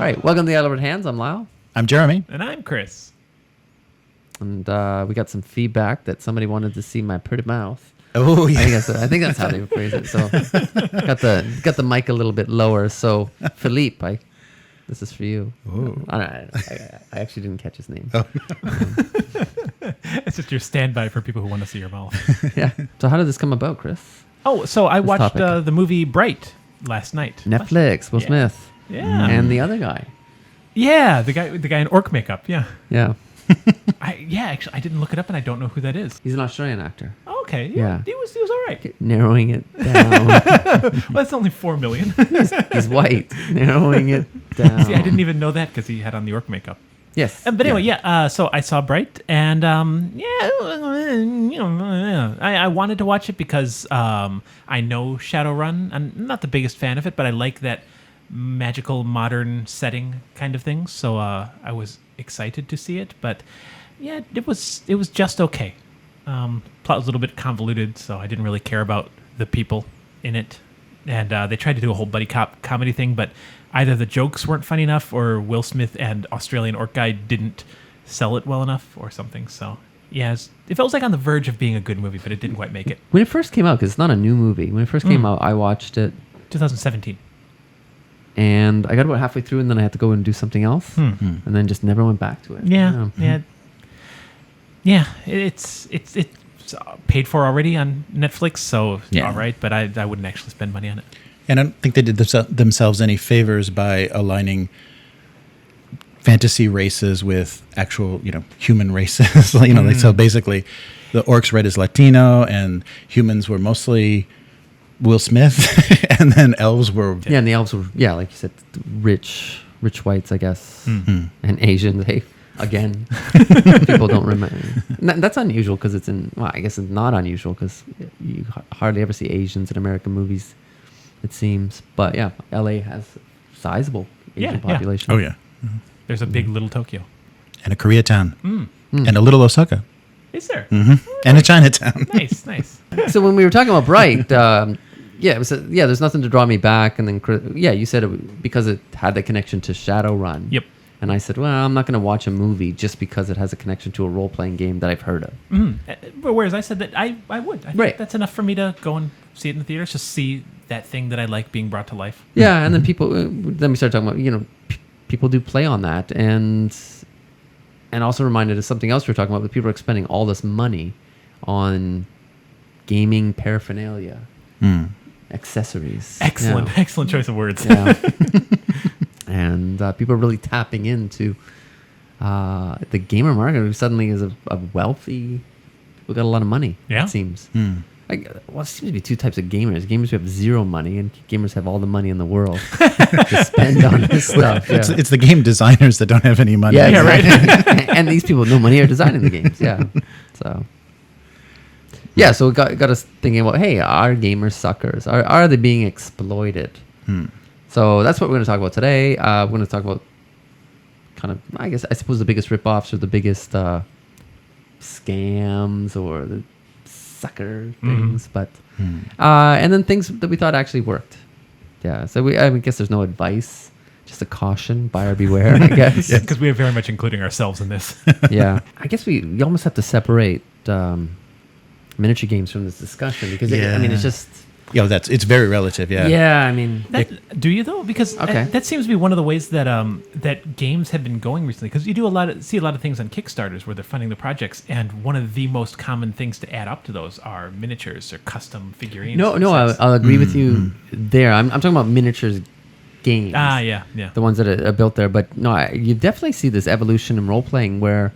right, welcome to the Albert Hands. I'm Lyle. I'm Jeremy. And I'm Chris. And we got some feedback that somebody wanted to see my pretty mouth. Oh, yeah. I think that's how they would phrase it. So got the mic a little bit lower. So Philippe, this is for you. I actually didn't catch his name. Oh. It's just your standby for people who want to see your mouth. Yeah. So how did this come about, Chris? Oh, so I watched topic. the movie Bright last night. Netflix, Will Yeah. Smith. Yeah. And the other guy. Yeah, the guy in orc makeup. Yeah. Yeah. Actually, I didn't look it up, and I don't know who that is. He's an Australian actor. Okay. Yeah. He was all right. Narrowing it down. Well, that's only 4 million. He's white. Narrowing it down. See, I didn't even know that because he had on the orc makeup. Yes. But anyway, so I saw Bright, and I wanted to watch it because I know Shadowrun. I'm not the biggest fan of it, but I like that magical modern setting kind of thing. So I was excited to see it, but yeah, it was just okay. Plot was a little bit convoluted, so I didn't really care about the people in it, and they tried to do a whole buddy cop comedy thing, but either the jokes weren't funny enough, or Will Smith and Australian orc guy didn't sell it well enough, or something. So yeah, it felt like on the verge of being a good movie, but it didn't quite make it. When it first came out, because it's not a new movie. When it first came out, I watched it. 2017. And I got about halfway through, and then I had to go and do something else, and then just never went back to it. Yeah. It's paid for already on Netflix, so all right. But I wouldn't actually spend money on it. And I don't think they did themselves any favors by aligning fantasy races with actual, human races. So basically, the orcs read as Latino, and humans were mostly Will Smith, and then elves were... Yeah, and the elves were, like you said, rich whites, I guess. Mm-hmm. And Asians, again, people don't remember. That's unusual because it's I guess it's not unusual because you hardly ever see Asians in American movies, it seems. But yeah, LA has sizable Asian population. Oh, yeah. Mm-hmm. There's a big little Tokyo. And a Koreatown. And a little Osaka. Is there? Mm-hmm. And a Chinatown. Nice. So when we were talking about Bright, there's nothing to draw me back. And then, you said because it had the connection to Shadowrun. Yep. And I said, well, I'm not going to watch a movie just because it has a connection to a role-playing game that I've heard of. But whereas I said that I would. I think that's enough for me to go and see it in the theaters, just see that thing that I like being brought to life. Yeah, and then then we started talking about, people do play on that. And also reminded of something else we were talking about, but people are spending all this money on gaming paraphernalia, accessories. Excellent choice of words. Yeah. And people are really tapping into the gamer market, who suddenly is a wealthy, people got a lot of money, it seems. It seems to be two types of gamers. Gamers who have zero money, and gamers have all the money in the world to spend on this stuff. Yeah. It's the game designers that don't have any money. Yeah, right. And these people with no money are designing the games. Yeah. So it got us thinking about, hey, are gamers suckers? Are they being exploited? So that's what we're going to talk about today. We're going to talk about kind of, I suppose the biggest ripoffs or the biggest scams or the sucker things, but and then things that we thought actually worked. Yeah, so I guess there's no advice, just a caution, buyer beware, I guess. Yeah, because we are very much including ourselves in this. Yeah, I guess we almost have to separate miniature games from this discussion because it's just... it's very relative. Yeah. Yeah, I mean, do you though? Because that seems to be one of the ways that that games have been going recently. Because you do see a lot of things on Kickstarters where they're funding the projects, and one of the most common things to add up to those are miniatures or custom figurines. No, I'll agree with you there. I'm talking about miniatures games. Yeah. The ones that are built there, but no, you definitely see this evolution in role playing where.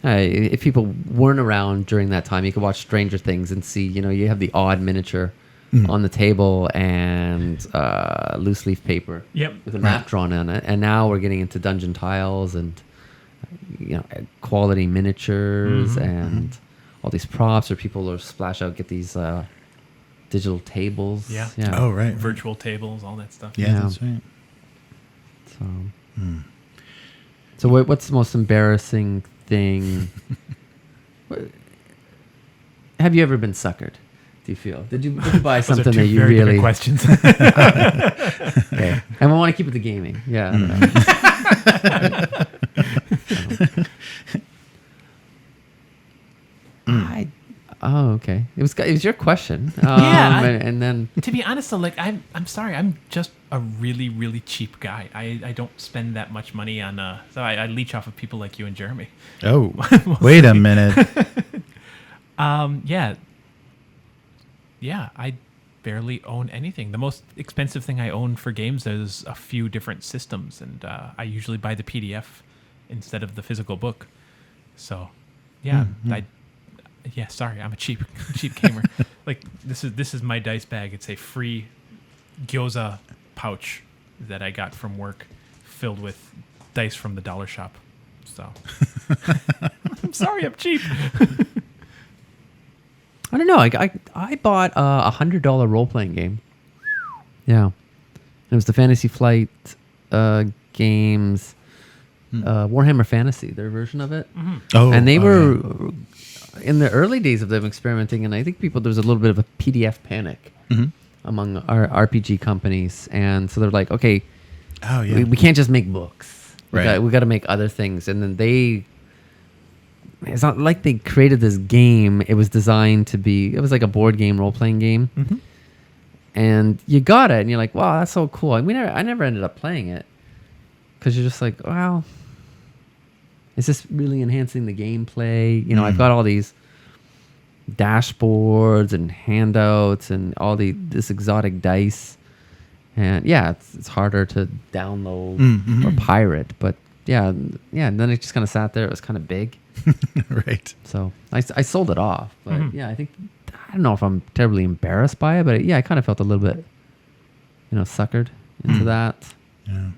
If people weren't around during that time, you could watch Stranger Things and see, you have the odd miniature on the table and loose leaf paper with a map drawn on it. And now we're getting into dungeon tiles and quality miniatures and all these props, or people are splash out, get these digital tables. Yeah. Oh, right. Virtual tables, all that stuff. Yeah, that's right. So what's the most embarrassing thing? Have you ever been suckered? do you feel? Did you buy Those are something two that you very different really? questions. Okay. And I want to keep it to gaming. Yeah. I don't know. Oh, okay. It was your question. Yeah, and then To be honest, though, like I'm sorry, I'm just a really, really cheap guy. I don't spend that much money on. So I leech off of people like you and Jeremy. Oh, wait a minute. Yeah, I barely own anything. The most expensive thing I own for games is a few different systems, and I usually buy the PDF instead of the physical book. So, yeah, sorry, I'm a cheap gamer. Like this is my dice bag. It's a free gyoza pouch that I got from work, filled with dice from the dollar shop. So, I'm sorry, I'm cheap. I don't know. I bought a $100 role playing game. Yeah, it was the Fantasy Flight games, Warhammer Fantasy, their version of it. Oh, and they were yeah. in the early days of them experimenting, and I think there was a little bit of a PDF panic among our RPG companies, and so they're like, okay, Oh, yeah. we can't just make books. Right. We got to make other things, and then it's not like they created this game. It was designed to be. It was like a board game, role playing game, and you got it, and you're like, "Wow, that's so cool." I never ended up playing it because you're just like, "Wow, is this really enhancing the gameplay?" You know, I've got all these dashboards and handouts and all this exotic dice, and yeah, it's harder to download or pirate, but yeah. And then it just kind of sat there. It was kind of big. Right. So I sold it off, but yeah, I don't know if I'm terribly embarrassed by it, but I kind of felt a little bit, suckered into that. Yeah.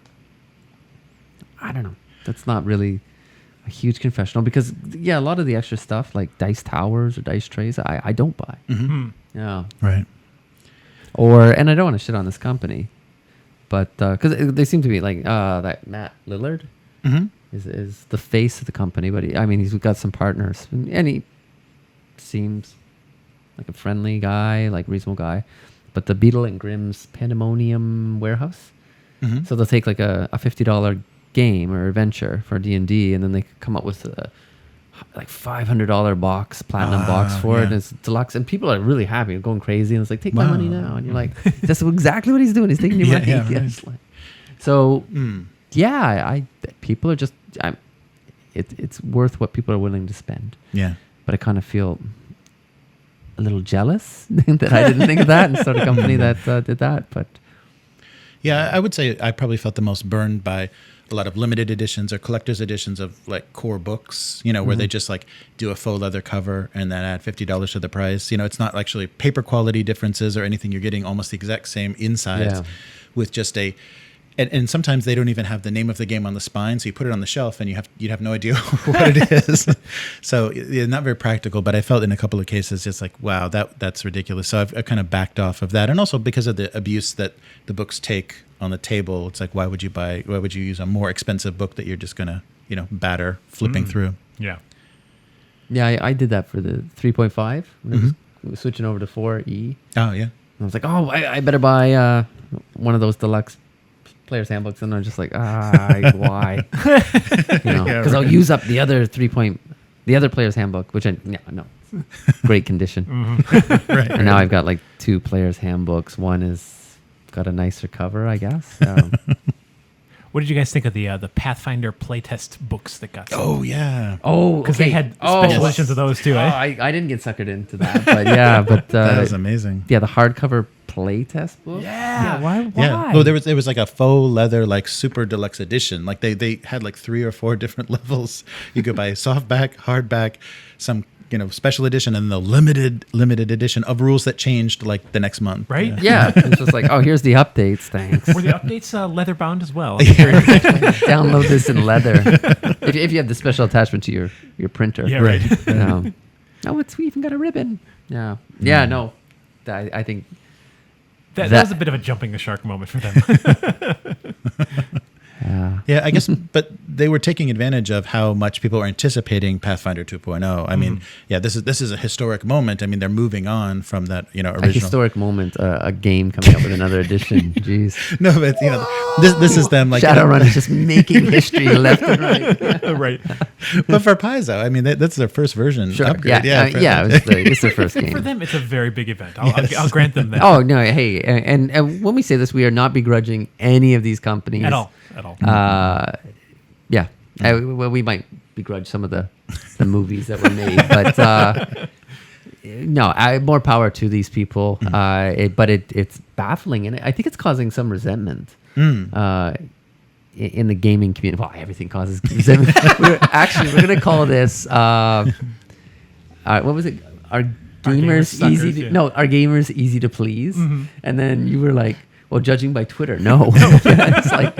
I don't know. That's not really a huge confessional because a lot of the extra stuff like dice towers or dice trays, I don't buy. Yeah. Right. And I don't want to shit on this company, but because they seem to be like that Matt Lillard. Is the face of the company, but he's got some partners, and he seems like a friendly guy, like reasonable guy. But the Beetle and Grimm's Pandemonium Warehouse, so they'll take like a $50 game or adventure for D&D, and then they come up with a like $500 box, platinum box for it, and it's deluxe, and people are really happy, going crazy, and it's like, take my money now, and you're like, that's exactly what he's doing. He's taking your money. Yeah, right. Yes. So. Yeah, people are just, it's worth what people are willing to spend. Yeah. But I kind of feel a little jealous that I didn't think of that and start a company that did that. But yeah, I would say I probably felt the most burned by a lot of limited editions or collector's editions of like core books, where they just like do a faux leather cover and then add $50 to the price. It's not actually paper quality differences or anything. You're getting almost the exact same insides with just and sometimes they don't even have the name of the game on the spine, so you put it on the shelf and you'd have no idea what it is. So not very practical, but I felt in a couple of cases just like, wow, that's ridiculous. So I've kind of backed off of that, and also because of the abuse that the books take on the table, it's like why would you use a more expensive book that you're just gonna batter flipping through? Yeah. Yeah, I did that for the 3.5. Switching over to 4E. Oh yeah. I was like, I better buy one of those deluxe player's handbooks, and I'm just like, why? Because I'll use up the other player's handbook, which great condition. Right. And now I've got like 2 player's handbooks. One is got a nicer cover, I guess. What did you guys think of the Pathfinder playtest books that got sold? Oh yeah. Oh, because they had special editions of those too. I didn't get suckered into that, but yeah, that was amazing. Yeah, the hardcover playtest book. Yeah. Why? Yeah. Well, there was like a faux leather like super deluxe edition. Like they had like 3 or 4 different levels. You could buy softback, hardback, some special edition, and the limited edition of rules that changed like the next month. Right? Yeah. It's just like, here's the updates. Thanks. Were the updates leather bound as well? Download this in leather if you have the special attachment to your printer. Yeah, right. We even got a ribbon. Yeah. Yeah. No, I think that was a bit of a jumping the shark moment for them. Yeah, I guess, but they were taking advantage of how much people were anticipating Pathfinder 2.0. I mean, this is a historic moment. I mean, they're moving on from that, original. A historic moment, a game coming up with another edition. Jeez. No, but this is them like Shadowrun is just making history left and right. Right. But for Paizo, I mean, that's their first version upgrade. It's their first game. For them, it's a very big event. I'll grant them that. Oh no, hey, and when we say this, we are not begrudging any of these companies At all. Well, we might begrudge some of the movies that were made, but no, more power to these people. But it's baffling, and I think it's causing some resentment in the gaming community. Well, everything causes resentment. We're going to call this what was it? Our gamers our gamers easy to please. And then you were like, well, judging by Twitter, no. It's like,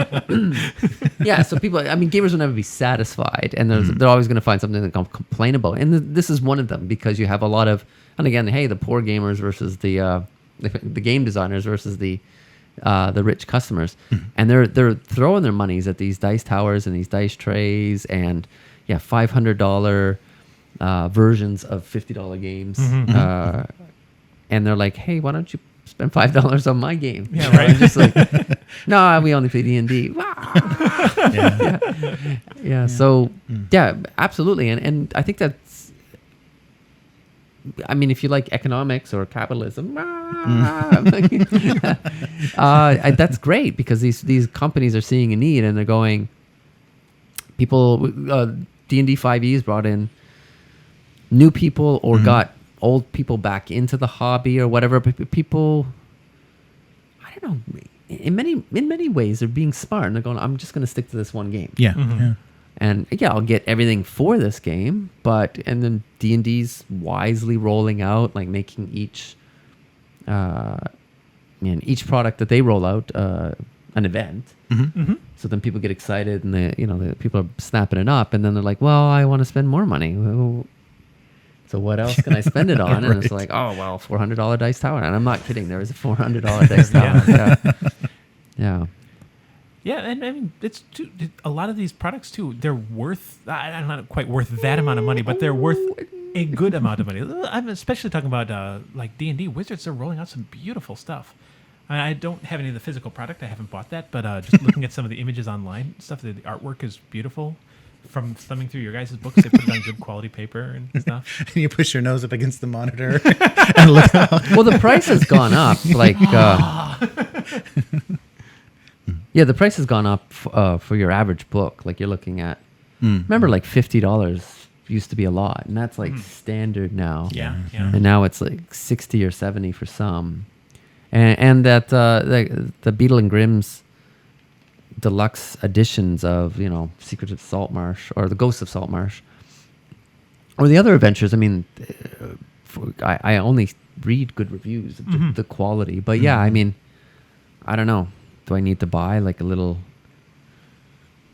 so people, I mean, gamers will never be satisfied, and they're always going to find something to complain about. And this is one of them, because you have a lot of, and again, hey, the poor gamers versus the game designers versus the rich customers, and they're throwing their monies at these dice towers and these dice trays, and $500 versions of $50 games, and they're like, hey, why don't you spend $5 on my game? Yeah, right. I'm just like, no, we only play D&D. So absolutely, and I think that's, I mean, if you like economics or capitalism, that's great, because these companies are seeing a need, and they're going, people, D&D 5e's brought in new people, or got old people back into the hobby, or whatever. People, I don't know, in many ways, they're being smart, and they're going, I'm just going to stick to this one game. And I'll get everything for this game, and then D&D's wisely rolling out, like making each product that they roll out an event. So then people get excited, and the people are snapping it up, and then they're like, well, I want to spend more money. Well, so what else can I spend it on? And it's like, oh, well, $400 dice tower. And I'm not kidding. There is a $400 dice tower. Yeah. And I mean, a lot of these products too, they're worth, I'm not quite worth that amount of money, but they're worth a good amount of money. I'm especially talking about like D&D. Wizards are rolling out some beautiful stuff. I don't have any of the physical product. I haven't bought that, but just looking at some of the images online, the artwork is beautiful. From thumbing through your guys' books, they put it on good quality paper and stuff. And you push your nose up against the monitor and look out. Well, the price has gone up. Like, the price has gone up for your average book. Like, you're looking at, remember, like $50 used to be a lot, and that's like standard now. Yeah. And now it's like 60 or 70 for some. And that the Beetle and Grimm's deluxe editions of Secrets of Saltmarsh, or the Ghosts of Saltmarsh, or the other adventures. I mean, I only read good reviews of the quality, but I mean, I don't know. Do I need to buy like a little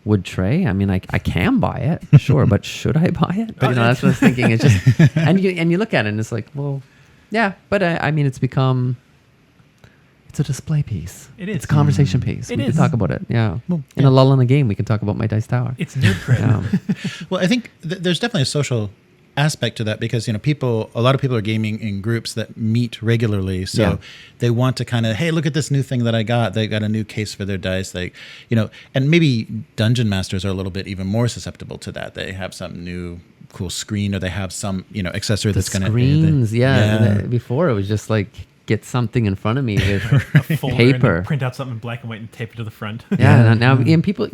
wood tray? I mean, I can buy it, sure, but should I buy it? But, that's what I was thinking. It's just, and you look at it and it's like, well, yeah, but I mean, it's become. It's a display piece. It is. It's a conversation piece. We can talk about it. Yeah. Well, in a lull in the game, we can talk about my dice tower. It's nerd cred. Well, I think there's definitely a social aspect to that, because a lot of people are gaming in groups that meet regularly, so they want to kind of, hey, look at this new thing that I got. They got a new case for their dice. They, and maybe dungeon masters are a little bit even more susceptible to that. They have some new cool screen, or they have some accessory that's going to screens. Before it was just like, get something in front of me with a folder, paper, and print out something in black and white and tape it to the front. Now and people.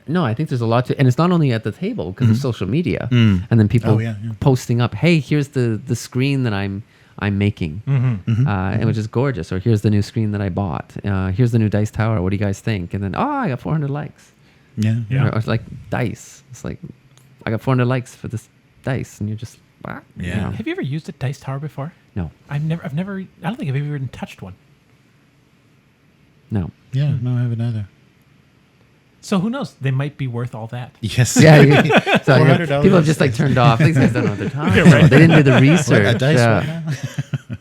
No, I think there's a lot to, and it's not only at the table because of social media, and then people posting up, hey, here's the screen that I'm making, and which is gorgeous, or here's the new screen that I bought, here's the new dice tower. What do you guys think? And then I got 400 likes. Or it's like dice. It's like I got 400 likes for this dice, and you're just. Have you ever used a dice tower before? No. I've never. I don't think I've ever even touched one. No. Yeah, no, I haven't either. So who knows? They might be worth all that. Yes. So people have just like turned off. These guys don't know what they're talking about. They didn't do the research. A dice right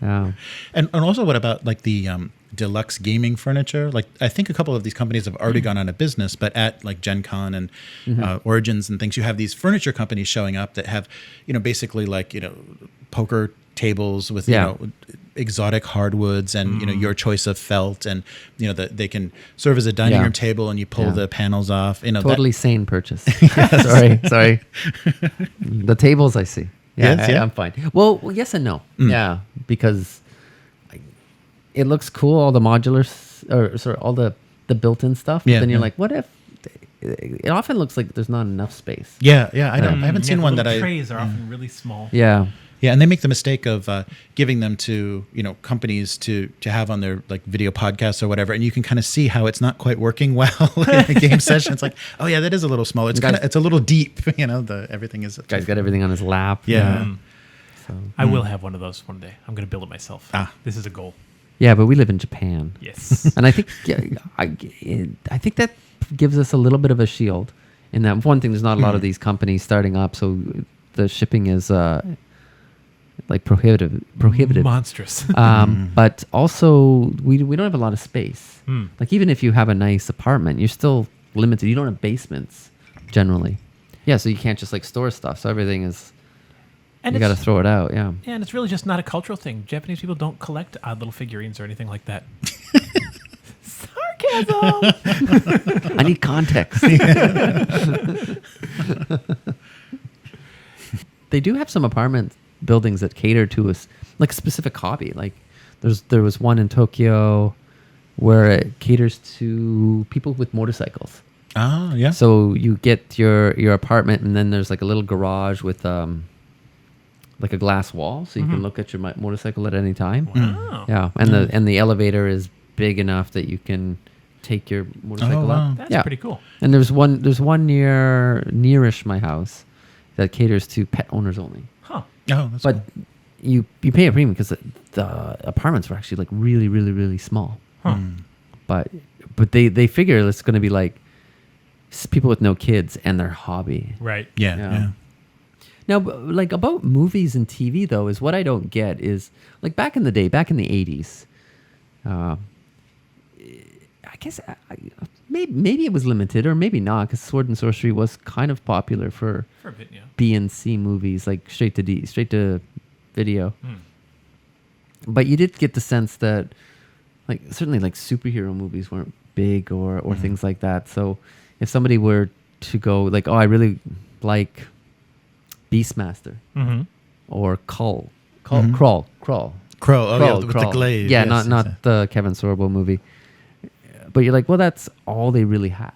now? Yeah. And also, what about like the deluxe gaming furniture? Like, I think a couple of these companies have already gone out of business, but at like Gen Con and Origins and things, you have these furniture companies showing up that have, basically like, poker tables with, exotic hardwoods and, your choice of felt, and, that they can serve as a dining room table and you pull the panels off. Totally sane purchase. Sorry. The tables I see. Yeah, Yes, yeah. I'm fine. Well, yes and no. Yeah, because it looks cool, all the all the built-in stuff. But then you're like, what if? It often looks like there's not enough space. Yeah. I haven't seen the one little that trays are often really small. Yeah. Yeah, and they make the mistake of giving them to companies to have on their like video podcasts or whatever, and you can kind of see how it's not quite working well in a game session. It's like, oh yeah, that is a little small. It's it's a little deep. Everything is. Guy's got everything on his lap. Yeah. So. I will have one of those one day. I'm going to build it myself. This is a goal. Yeah, but we live in Japan. Yes. And I think I think that gives us a little bit of a shield. In that, one thing, there's not a lot of these companies starting up, so the shipping is like prohibitive. Monstrous. But also, we don't have a lot of space. Like, even if you have a nice apartment, you're still limited. You don't have basements generally. Yeah, so you can't just like store stuff. So everything is. And you got to throw it out. Yeah. Yeah, and it's really just not a cultural thing. Japanese people don't collect odd little figurines or anything like that. Sarcasm. I need context. They do have some apartment buildings that cater to us, like a specific hobby. Like there was one in Tokyo where it caters to people with motorcycles. Ah, yeah. So you get your apartment, and then there's like a little garage with like a glass wall, so you can look at your motorcycle at any time. Wow. Yeah, and the elevator is big enough that you can take your motorcycle up. That's pretty cool. And there's one nearish my house that caters to pet owners only. Huh. Oh, that's But cool. you pay a premium because the apartments were actually like really, really, really small. Huh. But they figure it's going to be like people with no kids and their hobby. Right. Yeah. Now, like about movies and TV though, is what I don't get is like back in the day, back in the 80s, I guess maybe it was limited or maybe not, because Sword and Sorcery was kind of popular for a bit, yeah. B and C movies, like straight to video. But you did get the sense that like certainly like superhero movies weren't big or things like that. So if somebody were to go like, oh, I really like Beastmaster or Crawl. Crow. With the glaive. Yeah, Yes, not the Kevin Sorbo movie. But you're like, well, that's all they really had.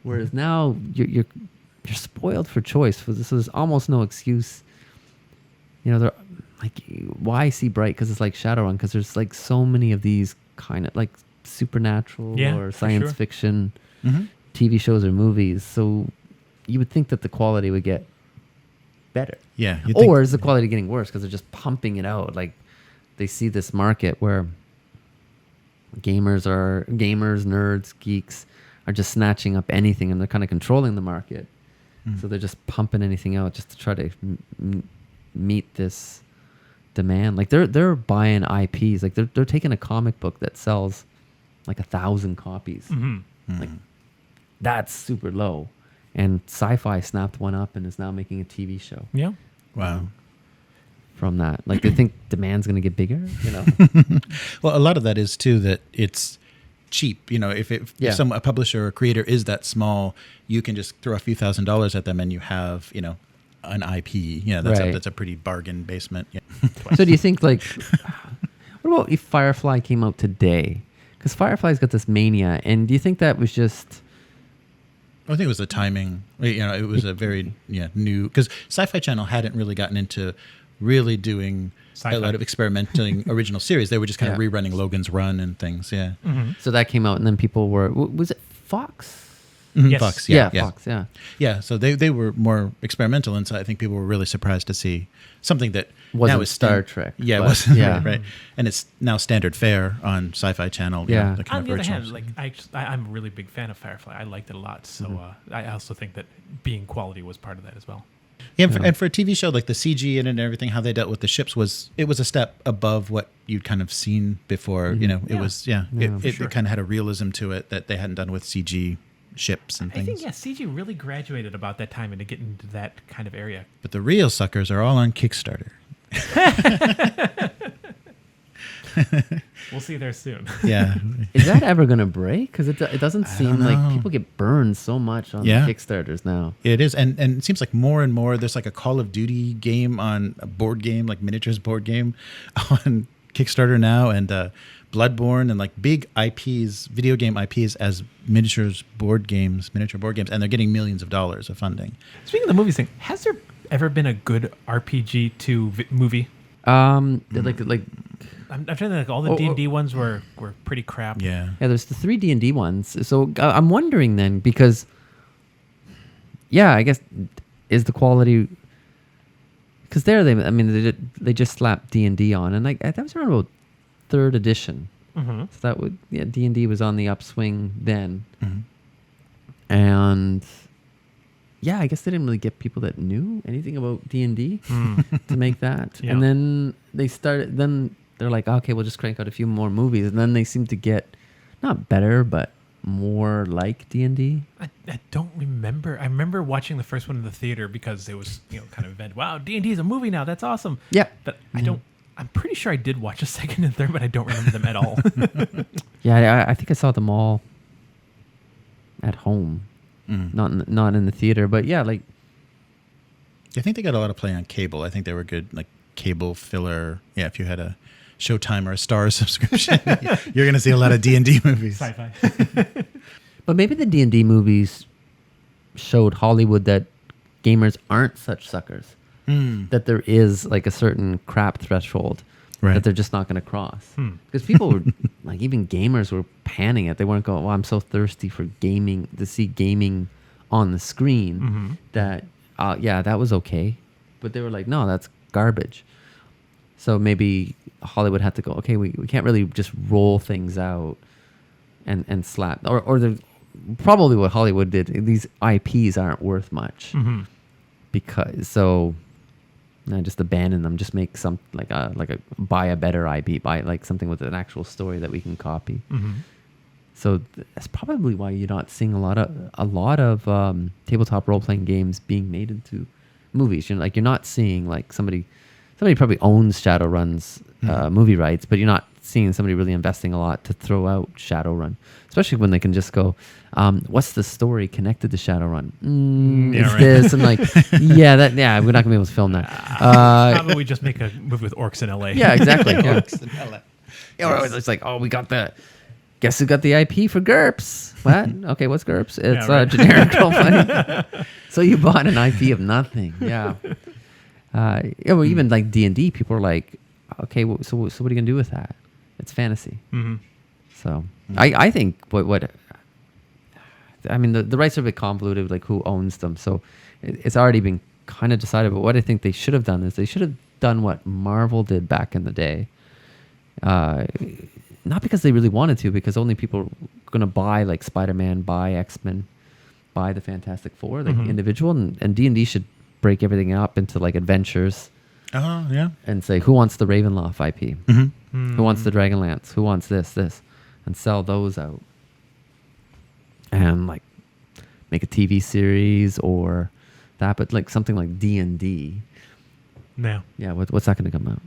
Whereas now you're spoiled for choice. So there's almost no excuse. They're like, why see Bright? Because it's like Shadowrun. Because there's like so many of these kind of like supernatural or science fiction TV shows or movies. So you would think that the quality would get better. Yeah. Or is the quality getting worse because they're just pumping it out? Like they see this market where gamers, nerds, geeks are just snatching up anything, and they're kind of controlling the market. So they're just pumping anything out just to try to meet this demand. Like they're buying IPs. Like they're taking a comic book that sells like 1,000 copies. Like that's super low. And Sci-Fi snapped one up and is now making a TV show. Yeah. Wow. From that, like they think demand's going to get bigger. Well, a lot of that is too that it's cheap. If a publisher or creator is that small, you can just throw a few $1,000s at them and you have an IP. Yeah, that's a pretty bargain basement. Yeah. So do you think like, what about if Firefly came out today? Because Firefly's got this mania, and do you think that was just? I think it was the timing. It was a very new, because Sci-Fi Channel hadn't really gotten into really doing a lot of experimenting original series. They were just kind of rerunning Logan's Run and things. Yeah. So that came out, and then people were. Was it Fox? Yes. Fox. Fox. Yeah. Yeah. So they were more experimental, and so I think people were really surprised to see something that wasn't now is Star Trek. Yeah, it wasn't. Right. And it's now standard fare on Sci-Fi Channel. Yeah. The kind On of the other originals. hand, I'm a really big fan of Firefly. I liked it a lot. So I also think that being quality was part of that as well. Yeah, and for a TV show, like the CG in it and everything, how they dealt with the ships was a step above what you'd kind of seen before. You know, it kind of had a realism to it that they hadn't done with CG ships and things. I think CG really graduated about that time into getting into that kind of area. But the real suckers are all on Kickstarter. We'll see there soon. Yeah. Is that ever going to break? Because it doesn't seem like people get burned so much on Kickstarters now. It is. And it seems like more and more there's like a Call of Duty game on a board game, like miniatures board game on Kickstarter now. And Bloodborne and like big IPs, video game IPs as miniature board games. And they're getting millions of dollars of funding. Speaking of the movies thing, has there ever been a good RPG 2 movie? Like I'm trying to think, like all the D&D ones were pretty crap. Yeah. Yeah, there's the 3 D&D ones. So I'm wondering then, because, yeah, I guess, is the quality... Because they just slapped D&D on, and that was around about 3rd edition. Mm-hmm. So D&D was on the upswing then. Mm-hmm. And... yeah, I guess they didn't really get people that knew anything about D&D to make that. Yeah. And then they're like, okay, we'll just crank out a few more movies. And then they seem to get not better, but more like D&D. I don't remember. I remember watching the first one in the theater because it was, kind of event. Wow, D&D is a movie now. That's awesome. Yeah. But I'm pretty sure I did watch a second and third, but I don't remember them at all. Yeah, I think I saw them all at home. Not in the theater, but yeah, like I think they got a lot of play on cable. I think they were good, like cable filler. Yeah, if you had a Showtime or a Star subscription, you're going to see a lot of D&D movies. Sci-fi. But maybe the D&D movies showed Hollywood that gamers aren't such suckers. That there is like a certain crap threshold that they're just not going to cross. Because people were like, even gamers were panning it. They weren't going, well, I'm so thirsty for gaming, to see gaming on the screen that, that was okay. But they were like, no, that's garbage. So maybe Hollywood had to go, okay, we can't really just roll things out and slap. Or probably what Hollywood did, these IPs aren't worth much. Because, so... and just abandon them. Just make some buy a better IP, buy like something with an actual story that we can copy. So that's probably why you're not seeing a lot of tabletop role playing games being made into movies. You're not seeing like somebody probably owns Shadowrun's movie rights, but you're not seeing somebody really investing a lot to throw out Shadowrun, especially when they can just go, what's the story connected to Shadowrun? This and like, we're not gonna be able to film that. How about we just make a movie with orcs in LA? Yeah, exactly. Orcs in LA. Or it's like, we got the. Guess who got the IP for GURPS? What? Okay, what's GURPS? It's generic role playing. So you bought an IP of nothing. Yeah. Even like D&D, people are like, okay, so what are you gonna do with that? It's fantasy. So I think what I mean, the rights are a bit convoluted, like who owns them. So it's already been kind of decided. But what I think they should have done is they should have done what Marvel did back in the day. Not because they really wanted to, because only people are going to buy like Spider-Man, buy X-Men, buy the Fantastic Four, like individual. And D&D should break everything up into like adventures. And say, who wants the Ravenloft IP? Who wants the Dragonlance? Who wants this? And sell those out. And like make a TV series or that, but like something like D&D. No. Yeah, what's that going to come out?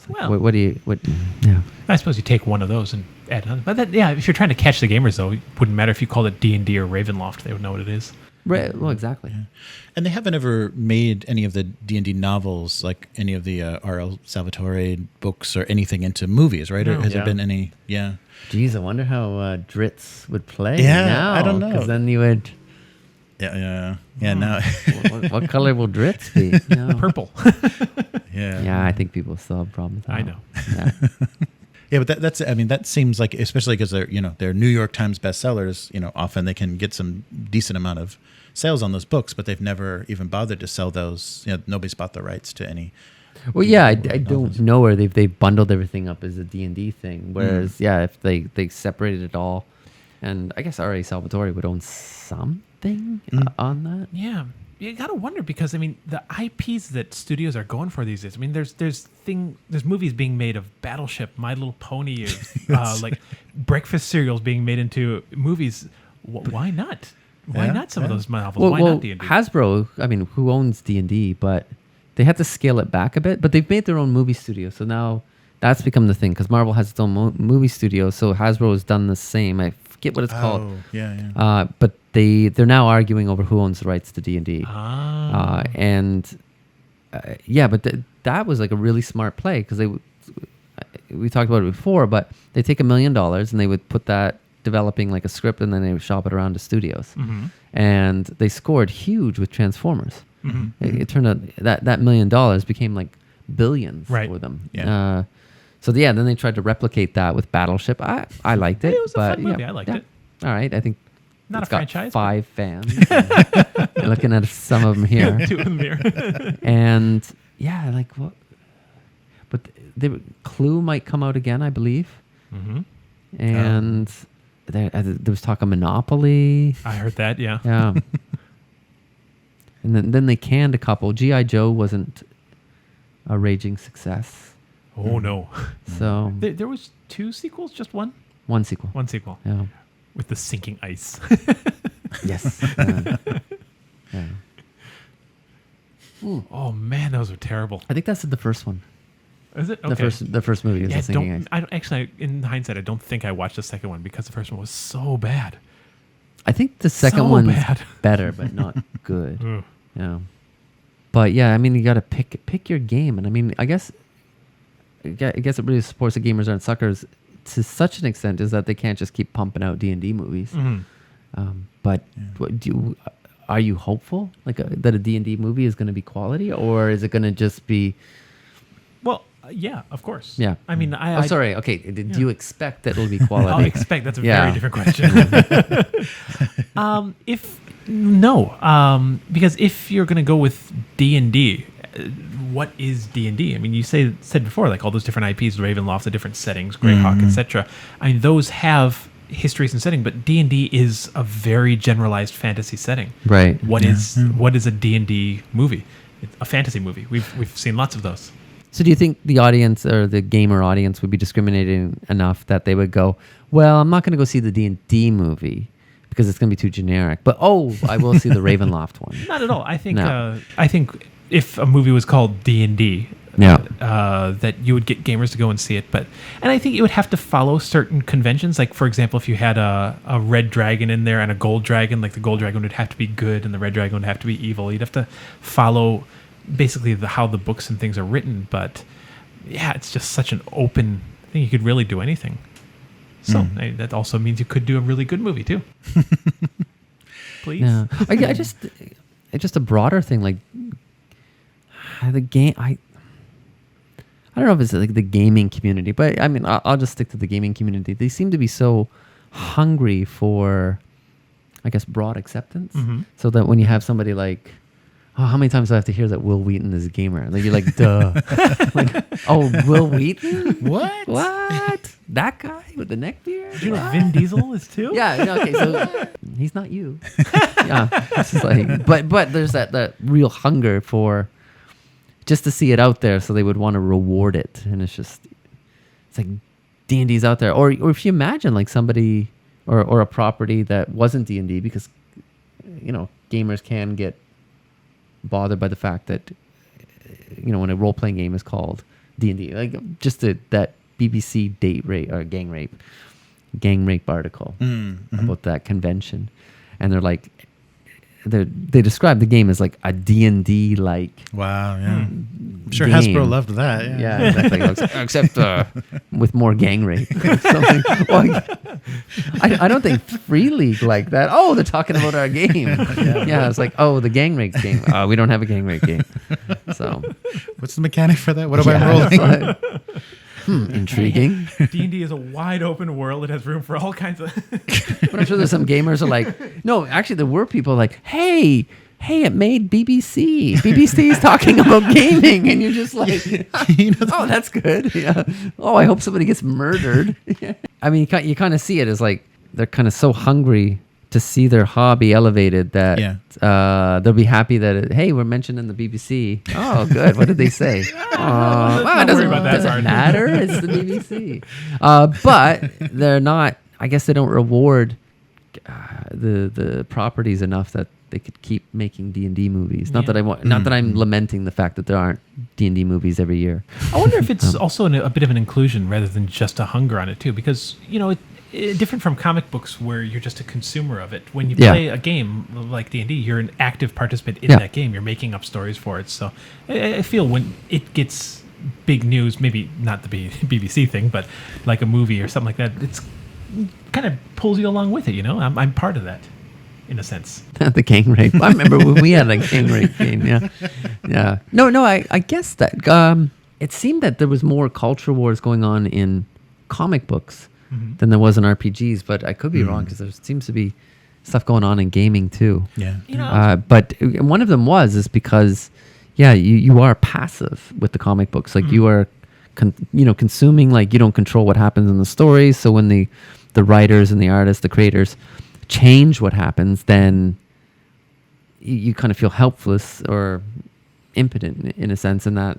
Well, what? Yeah. I suppose you take one of those and add another. But if you're trying to catch the gamers, though, it wouldn't matter if you called it D&D or Ravenloft. They would know what it is. Right. Well, exactly. Yeah. And they haven't ever made any of the D&D novels, like any of the R.L. Salvatore books or anything into movies, right? No. Or has there been any? Yeah. Geez, I wonder how Dritz would play. Yeah, now, I don't know. Because then you would. Yeah. Now. what color will Dritz be? No. Purple. Yeah. I think people still have problems with that. I know. Yeah. Yeah, but that's. I mean, that seems like, especially because they're New York Times bestsellers. Often they can get some decent amount of sales on those books, but they've never even bothered to sell those. Nobody's bought the rights to any. Well, yeah, I don't know where they've bundled everything up as a D&D thing. Whereas, if they separated it all, and I guess R.A. Salvatore would own something on that. Yeah. you gotta wonder because I mean the IPs that studios are going for these days. I mean, there's movies being made of Battleship, My Little Pony, like breakfast cereals being made into movies. Why not? Why not some of those novels? Why not D&D? Hasbro, I mean, who owns D&D, but they had to scale it back a bit. But they've made their own movie studio, so now that's become the thing because Marvel has its own movie studio. So Hasbro has done the same. I forget what it's called. Oh, yeah. But they're now arguing over who owns the rights to D&D. But that was like a really smart play because we talked about it before, but they take $1 million and they would put that developing like a script and then they would shop it around to studios. And they scored huge with Transformers. It turned out that $1 million became like billions for them. Yeah. Then they tried to replicate that with Battleship. I liked it. It was a fun movie. I liked it. All right. I think not it's a franchise. Got 5 fans. You're looking at some of them here. 2 in the mirror. And yeah, like what? But Clue might come out again, I believe. And there was talk of Monopoly. I heard that. Yeah. Yeah. And then they canned a couple. G.I. Joe wasn't a raging success. Oh no. So there was 2 sequels, just one. One sequel. One sequel. Yeah. With the sinking ice. Yes. Yeah. Oh man, those are terrible. I think that's the first one. Is it? Okay. The first movie is Yeah, the Sinking Ice. I don't actually. In hindsight, I don't think I watched the second one because the first one was so bad. I think the second So one's bad. better, but not good. Ugh. Yeah. But yeah, I mean, you got to pick your game, and I mean, I guess it really supports the gamers aren't suckers to such an extent is that they can't just keep pumping out D&D movies. But are you hopeful that a D&D movie is going to be quality, or is it going to just be? Well, yeah, of course. Yeah. I mean, sorry. Okay. Do you expect that it'll be quality? I'll expect that's a very different question. Because if you're going to go with D&D, what is D&D? I mean, you said before, like all those different IPs, Ravenloft, the different settings, Greyhawk, etc. I mean, those have histories and setting, but D&D is a very generalized fantasy setting. Right. What is a D&D movie? It's a fantasy movie. We've seen lots of those. So do you think the audience or the gamer audience would be discriminating enough that they would go, well, I'm not going to go see the D&D movie because it's going to be too generic, but I will see the Ravenloft one. Not at all. I think if a movie was called D&D, that you would get gamers to go and see it. And I think it would have to follow certain conventions. Like, for example, if you had a red dragon in there and a gold dragon, like the gold dragon would have to be good and the red dragon would have to be evil. You'd have to follow basically how the books and things are written. But yeah, it's just such an open thing. You could really do anything. So that also means you could do a really good movie too. Please. Yeah. I just a broader thing, like the game. I don't know if it's like the gaming community, but I mean, I'll just stick to the gaming community. They seem to be so hungry for, I guess, broad acceptance. So that when you have somebody like, how many times do I have to hear that Will Wheaton is a gamer? Like, you're like, duh. Like, oh, Will Wheaton? What? That guy with the neck beard? Did you know Vin Diesel is too? Yeah. Okay. So he's not you. Yeah. It's just like, but there's that real hunger for just to see it out there, so they would want to reward it, and it's like D&D's out there, or if you imagine like somebody or a property that wasn't D&D, because gamers can get bothered by the fact that when a role-playing game is called D&D, like just that BBC date rape or gang rape article about that convention, and they're like they describe the game as like a D&D like. Wow, yeah. I'm sure game. Hasbro loved that. Yeah, exactly. Except with more gang rape. Something. Well, I don't think Free League like that. Oh, they're talking about our game. Yeah, it's like, oh, the gang rape game. We don't have a gang rape game. So, what's the mechanic for that? What am I rolling? Intriguing. D&D is a wide open world. It has room for all kinds of. But I'm sure there's some gamers are like, no, actually there were people like, hey, it made BBC. BBC's talking about gaming, and you're just like, oh, that's good. Yeah. Oh, I hope somebody gets murdered. I mean, you kind of see it as like they're kind of so hungry to see their hobby elevated, that Yeah. they'll be happy that hey, we're mentioned in the BBC. Oh, good. What did they say? Oh, well, it Don't worry doesn't, about that doesn't part. matter. It's the BBC. But they're not. I guess they don't reward the properties enough that they could keep making D&D movies. Not Yeah. that I want. Not that I'm lamenting the fact that there aren't D&D movies every year. I wonder if it's also a bit of an inclusion rather than just a hunger on it too, because different from comic books where you're just a consumer of it. When you Yeah. play a game like D&D, you're an active participant in Yeah. that game. You're making up stories for it. So I feel when it gets big news, maybe not the BBC thing, but like a movie or something like that, it's kind of pulls you along with it. I'm part of that in a sense. The gang rape. I remember when we had a gang rape game. Yeah. No. I guess that it seemed that there was more culture wars going on in comic books than there was in RPGs, but I could be wrong because there seems to be stuff going on in gaming too. Yeah. But one of them is because you are passive with the comic books. Like you are consuming. Like you don't control what happens in the stories. So when the writers and the artists, the creators, change what happens, then you kind of feel helpless or impotent in a sense, and that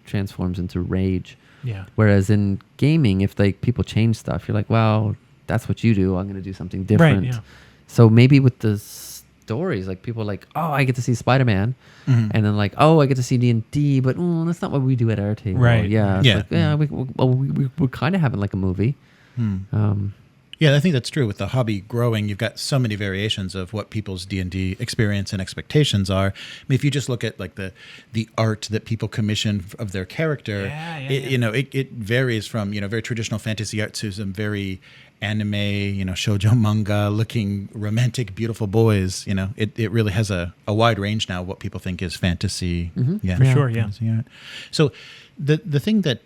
transforms into rage. Yeah. Whereas in gaming, if people change stuff, you're like, well, that's what you do. I'm going to do something different. Right, yeah. So maybe with the stories, like people are like, oh, I get to see Spider-Man, and then like, oh, I get to see D&D, but that's not what we do at our table. Right. Yeah. It's Yeah. like, we're kind of having like a movie. Yeah, I think that's true. With the hobby growing, you've got so many variations of what people's D&D experience and expectations are. I mean, if you just look at like the art that people commission of their character, it varies from very traditional fantasy art to some very anime, shoujo manga looking romantic, beautiful boys. It really has a wide range now of what people think is fantasy. Yeah, For sure, yeah. fantasy art. So the thing that,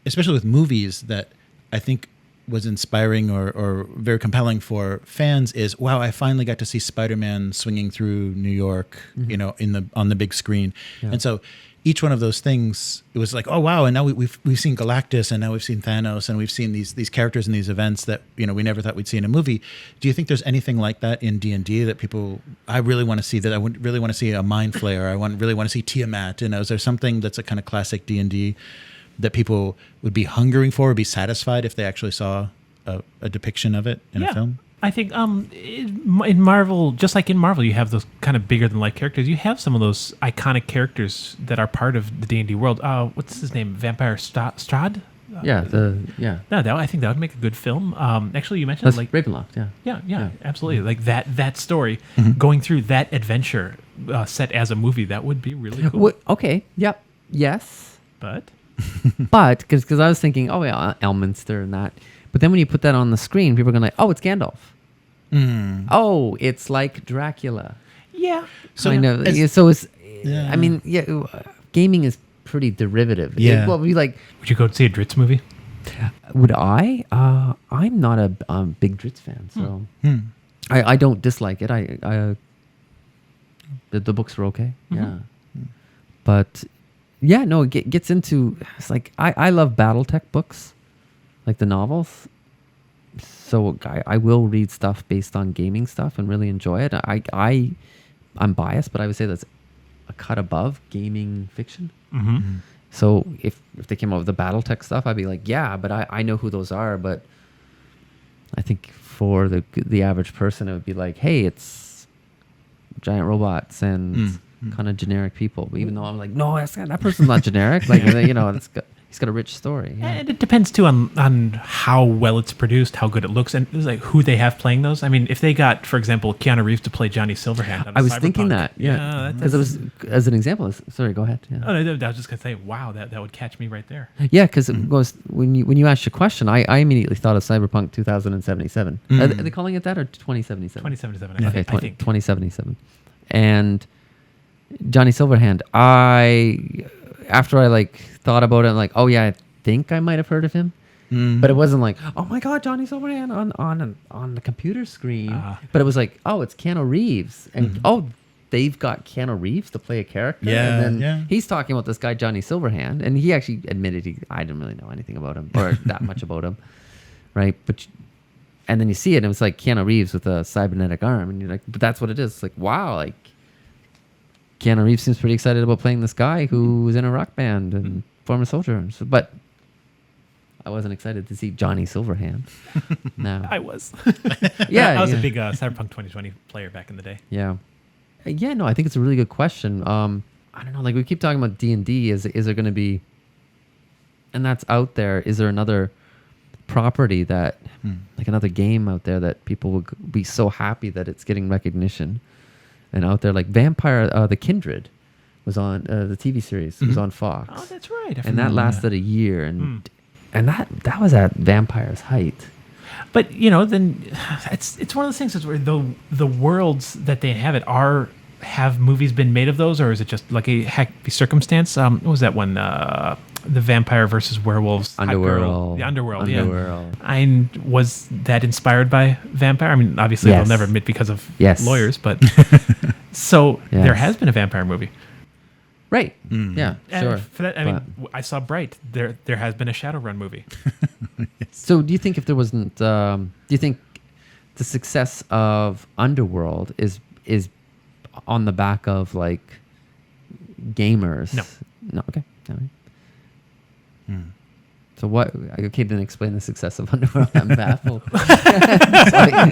especially with movies, that I think was inspiring or very compelling for fans is, wow, I finally got to see Spider-Man swinging through New York, on the big screen. Yeah. And so each one of those things, it was like, oh wow, and now we've seen Galactus, and now we've seen Thanos, and we've seen these characters and these events that we never thought we'd see in a movie. Do you think there's anything like that in D&D that I really want to see, that I would really want to see a Mind Flayer, really want to see Tiamat? Is there something that's a kind of classic D&D that people would be hungering for or be satisfied if they actually saw a depiction of it in a film? I think in Marvel, just like in Marvel, you have those kind of bigger than life characters. You have some of those iconic characters that are part of the D&D world. What's his name? Vampire Strahd? I think that would make a good film. Actually, you mentioned That's Ravenloft. Yeah, absolutely. Like that story, going through that adventure set as a movie, that would be really cool. Okay. Yep. Yes. But because I was thinking, oh yeah, Elminster and that. But then when you put that on the screen, people are going to oh, it's Gandalf. Oh, it's like Dracula. Yeah. So it's, I mean, gaming is pretty derivative. Yeah. Would you go see a Dritz movie? Would I? I'm not a big Dritz fan, so I don't dislike it. The books are okay. Yeah. But it gets into, it's like, I love Battletech books, like the novels. So I will read stuff based on gaming stuff and really enjoy it. I'm biased, but I would say that's a cut above gaming fiction. So if they came out with the Battletech stuff, I'd be like, yeah, but I know who those are. But I think for the average person, it would be like, hey, it's giant robots and kind of generic people. But even though I'm like, no, that person's not generic. Like, he's got a rich story. Yeah. And it depends too on how well it's produced, how good it looks, and like who they have playing those. I mean, if they got, for example, Keanu Reeves to play Johnny Silverhand, on I was Cyberpunk, thinking that, because it was, as an example. Sorry, go ahead. Yeah. Oh, I was just gonna say, wow, that would catch me right there. Yeah, because it goes when you asked your question, I immediately thought of Cyberpunk 2077. Are they calling it that or 2077? 2077. Okay, I think 2077. And Johnny Silverhand, after I thought about it, I'm like, oh yeah, I think I might have heard of him, but it wasn't like, oh my god, Johnny Silverhand on the computer screen. But it was like, oh, it's Keanu Reeves, and oh, they've got Keanu Reeves to play a character, and then he's talking about this guy Johnny Silverhand, and he actually admitted I didn't really know anything about him or that much about him, right? and then you see it, and it was like Keanu Reeves with a cybernetic arm, and you're like, but that's what it is. It's like, wow, like Keanu Reeves seems pretty excited about playing this guy who was in a rock band and former soldier. So, but I wasn't excited to see Johnny Silverhand. No, I was. yeah, I was yeah. a big Cyberpunk 2020 player back in the day. Yeah. Yeah, no, I think it's a really good question. I don't know, like we keep talking about D&D. Is there going to be, and that's out there, is there another property that, like another game out there that people would be so happy that it's getting recognition and out there? Like Vampire, the Kindred was on, the TV series was on Fox. Oh, that's right. And that lasted a year. And that was at Vampire's height. But then it's one of those things is where the worlds that they have movies been made of those, or is it just like a happy circumstance? What was that one? The vampire versus werewolves. Underworld. The Underworld. Underworld. Yeah. Was that inspired by Vampire? I mean, obviously Yes. they'll never admit because of Yes. lawyers, but so Yes. there has been a vampire movie. Right. Yeah, And sure. for that, I mean, I saw Bright. There has been a Shadowrun movie. So do you think if there wasn't, do you think the success of Underworld is on the back of like gamers? No. No. Okay. All right. So what? Okay, then explain the success of Underworld. I'm baffled. I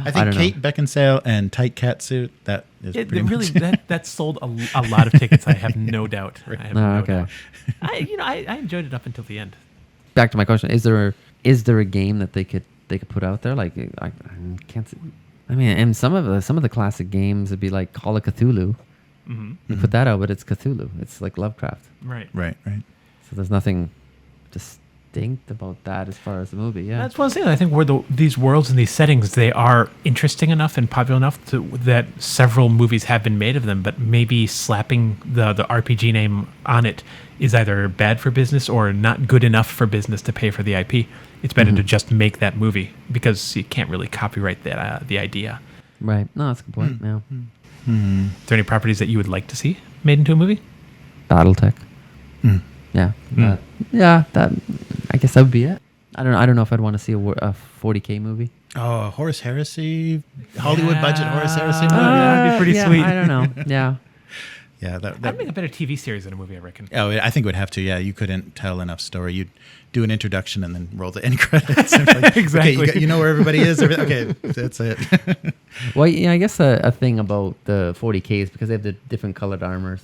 think don't know. Kate Beckinsale and Tight Catsuit. That is It pretty really much that sold a lot of tickets. I have no doubt. I have no okay. doubt. I enjoyed it up until the end. Back to my question: Is there a game that they could put out there? Like I can't. See, I mean, and some of the classic games would be like Call of Cthulhu. You put that out, but it's Cthulhu. It's like Lovecraft. Right. right. So there's nothing distinct about that as far as the movie. Yeah. That's one thing. I think where these worlds and these settings, they are interesting enough and popular enough that several movies have been made of them. But maybe slapping the RPG name on it is either bad for business or not good enough for business to pay for the IP. It's better to just make that movie because you can't really copyright that the idea. Right. No, that's a good point. Yeah. Are there any properties that you would like to see made into a movie? BattleTech. Yeah. Yeah. That. I guess that would be it. I don't know if I'd want to see a 40K movie. Oh, Horus Heresy, Hollywood budget Horus Heresy movie. that'd be pretty yeah, sweet. I don't know. Yeah. Yeah, That'd make a better TV series than a movie, I reckon. Oh, I think it would have to. Yeah, you couldn't tell enough story. You'd do an introduction and then roll the end credits. Like, Exactly. Okay, you know where everybody is. Okay, that's it. Well, yeah. I guess a thing about the 40K is because they have the different colored armors.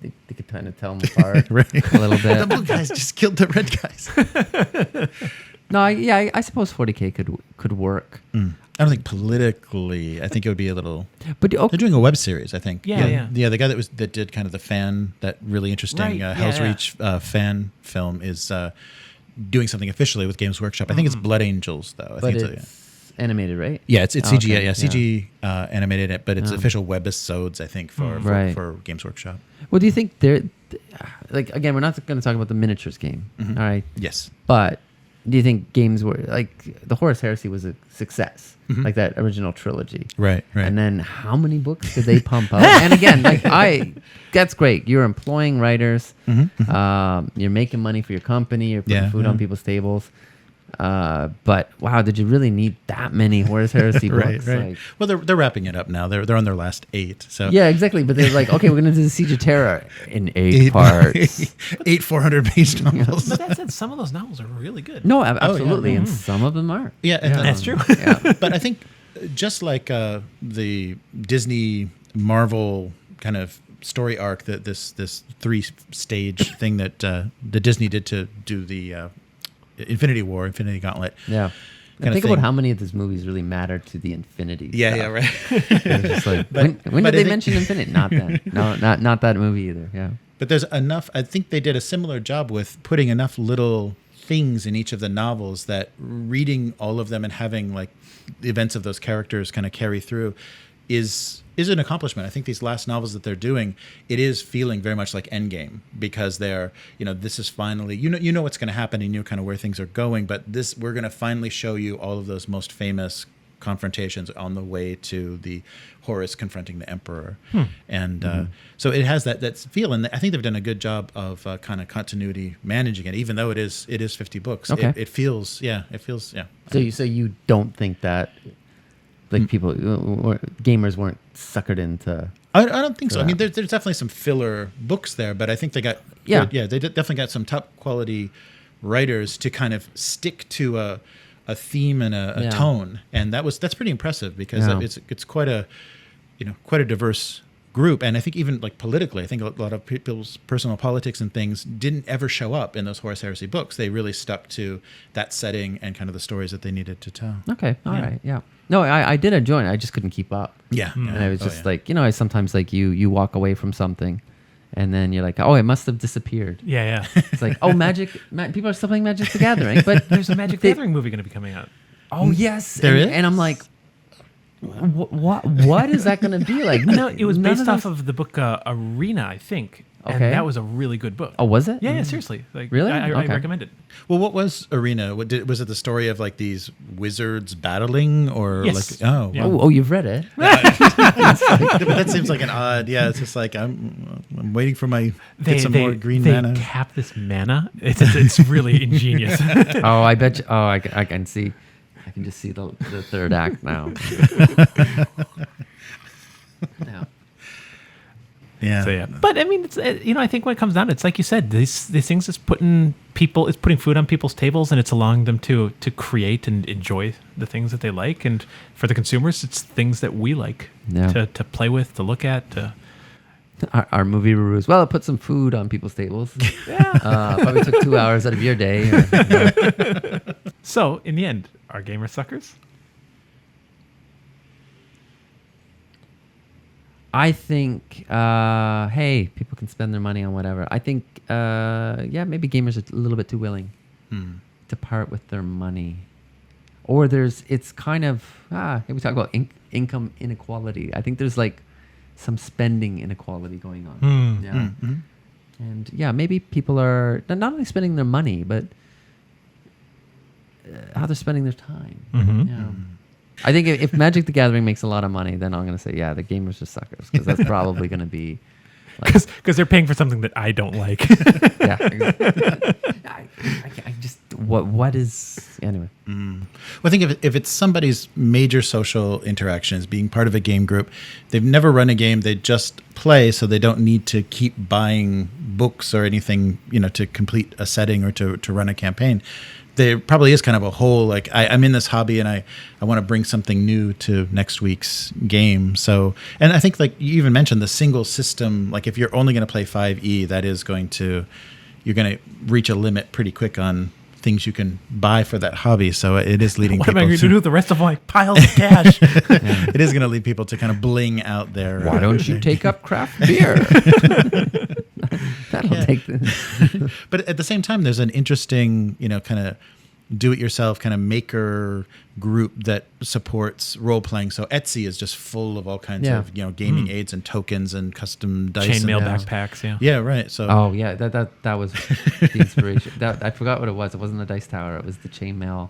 They could kind of tell them apart Right. a little The bit. blue guys just killed the red guys. No, I suppose 40K could work. I don't think politically. I think it would be a little. But They're okay, doing a web series. I think. Yeah. The guy that did kind of the fan, that really interesting Right, Hell's yeah. Reach fan film is doing something officially with Games Workshop. I think it's Blood Angels though. I but think it's animated, right? Yeah, it's Oh, CG. okay, Yeah, CG animated it, but it's Oh. official webisodes. I think for Right. for Games Workshop. Well, do you think like again, we're not going to talk about the miniatures game, all right? Yes. But do you think games were like the Horus Heresy was a success, like that original trilogy? Right. And then how many books did they pump out? And again, that's great. You're employing writers. You're making money for your company. You're putting Yeah, food on people's tables. But wow, did you really need that many Horus Heresy books? Right. Like, Well, they're wrapping it up now. They're on their last 8. So yeah, exactly. But they're like, okay, we're gonna do the Siege of Terra in 8 parts. 8 400-page novels. But that said, some of those novels are really good. No, absolutely, yeah. and some of them are. Yeah, and That's true. Yeah. But I think just like the Disney Marvel kind of story arc, that this 3-stage thing that the Disney did to do the Infinity Gauntlet. Yeah. Kind And of think thing. about how many of those movies really matter to the Infinity. Yeah, stuff. right. It's just like, when but did I they think- mention Infinity? Not then. No, not that movie either. Yeah. But there's enough. I think they did a similar job with putting enough little things in each of the novels that reading all of them and having like the events of those characters kind of carry through is an accomplishment. I think these last novels that they're doing, it is feeling very much like Endgame, because they're, this is finally, you know what's going to happen and you know kind of where things are going, but we're going to finally show you all of those most famous confrontations on the way to the Horus confronting the Emperor, and so it has that feel. And I think they've done a good job of kind of continuity managing it, even though it is 50 books. Okay. It feels. So you don't think that like people gamers weren't suckered into? I don't think so. I Yeah. mean, there's definitely some filler books there, but I think they got they definitely got some top quality writers to kind of stick to a theme and a tone, and that's pretty impressive because it's quite a diverse group. And I think even like politically, I think a lot of people's personal politics and things didn't ever show up in those Horus Heresy books. They really stuck to that setting and kind of the stories that they needed to tell. Okay, all right, yeah. No, I did enjoy it. I just couldn't keep up. Yeah, And I was just like, I sometimes like you walk away from something, and then you're like, oh, it must have disappeared. Yeah. It's like, oh, people are still playing Magic the Gathering, but There's a Magic the Gathering movie going to be coming out. oh yes, There is? and I'm like, what is that going to be like? No, it was None based off those- of the book Arena, I think. And Okay. that was a really good book. Oh, was it? Yeah, seriously. Like, Really? I Okay. recommend it. Well, what was Arena? Was it the story of like these wizards battling, or Yes. like Yeah. Oh, you've read it? that seems like an odd. Yeah, it's just like I'm waiting for my get some more green they mana. cap this mana. It's really ingenious. Oh, I bet you. Oh, I can see. I can just see the third act now. Yeah. Yeah. So yeah, but I mean, it's I think when it comes down, it's like you said, these things is putting food on people's tables, and it's allowing them to create and enjoy the things that they like, and for the consumers, it's things that we like Yeah. to play with, to look at. Our movie reviews. Well, it put some food on people's tables. Yeah. Probably took 2 hours out of your day. So in the end, are gamers suckers? I think, hey, people can spend their money on whatever. I think, maybe gamers are a little bit too willing to part with their money. Or it's kind of, we talk about income inequality. I think there's like some spending inequality going on. Yeah. And maybe people are not only spending their money, but how they're spending their time. Yeah. I think if Magic the Gathering makes a lot of money, then I'm going to say, the gamers are suckers, because that's probably going to be like, Because they're paying for something that I don't like. I just what is anyway. Well, I think if it's somebody's major social interactions, being part of a game group, they've never run a game, they just play, so they don't need to keep buying books or anything, to complete a setting or to run a campaign. There probably is kind of a whole, like, I'm in this hobby and I want to bring something new to next week's game. So, and I think, like you even mentioned, the single system, like if you're only going to play 5e, that is you're going to reach a limit pretty quick on things you can buy for that hobby. So it is leading What people am I going to do with the rest of my piles of cash? It is going to lead people to kind of bling out their. Why don't you take up craft beer? That'll take the. But at the same time, there's an interesting, kind of do-it-yourself kind of maker group that supports role-playing. So Etsy is just full of all kinds of, gaming aids and tokens and custom dice. Chainmail and backpacks, yeah. Yeah, right. So Oh yeah, that was the inspiration. I forgot what it was. It wasn't the dice tower. It was the chainmail.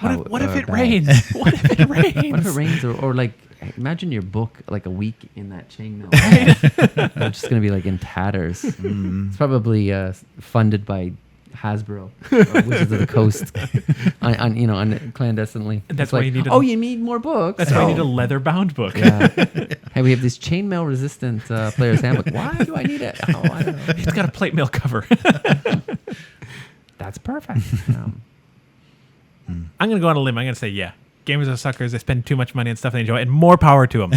What if it bag. rains? What if it rains? What if it rains, or like imagine your book like a week in that chainmail. Bag. It's just gonna be like in tatters. It's probably funded by Hasbro, or Wizards of the Coast, on clandestinely. That's It's why like, you need a- you need more books. That's why I need a leather-bound book. Yeah. Hey, we have this chainmail resistant player's handbook. Why do I need it? Oh, I don't know. It's got a plate mail cover. That's perfect. I'm going to go on a limb. I'm going to say, gamers are suckers. They spend too much money on stuff they enjoy, and more power to them.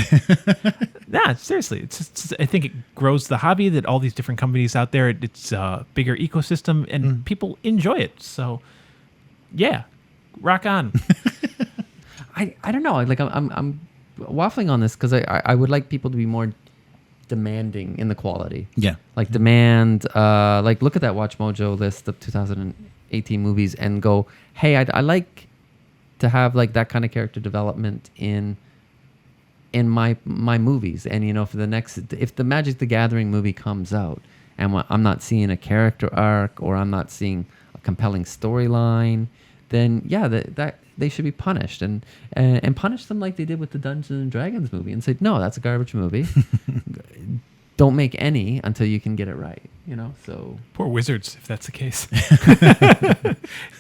Nah, seriously. It's just, I think it grows the hobby that all these different companies out there, it's a bigger ecosystem, and people enjoy it. So, rock on. I don't know. Like I'm waffling on this because I would like people to be more demanding in the quality. yeah. Like demand, like look at that Watch Mojo list of 2018 movies and go, hey, I like to have like that kind of character development in my movies. And for if the Magic the Gathering movie comes out and I'm not seeing a character arc or I'm not seeing a compelling storyline, then yeah, that they should be punished and punish them like they did with the Dungeons and Dragons movie and say, no, that's a garbage movie. Don't make any until you can get it right. You know, so Poor wizards, if that's the case.